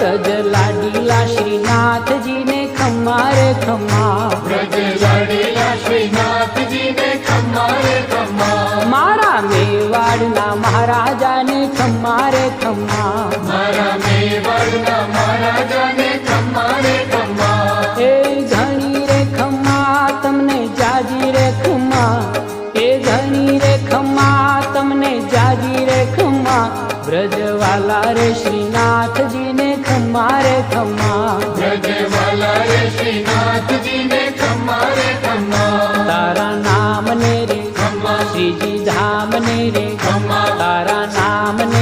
વ્રજ લાડીલા શ્રીનાથજી ને ખમ્મા રે ખમ્મા, વ્રજ લાડીલા શ્રીનાથજી ને ખમ્મા રે ખમ્મા, મારા મેવાડના મહારાજાને ખમ્મા રે ખમ્મા, મારા મેવાડના મહારાજાને ખમ્મા રે ખમ્મા, એ ઘણી રે ખમ્મા તમને જાજી રે ખમ્મા, એ ઘણી રે ખમ્મા તમને જાજી રે ખમ્મા, વ્રજવાલા રે શ્રીનાથજી ને ખમ્મા રે ખમ્મા, વ્રજવાલા રે શ્રીનાથજી ને ખમ્મા રે ખમ્મા, તારા નામ ને રે ખમ્મા, શ્રીજી ધામ ને રે ખમ્મા, તારા નામ ને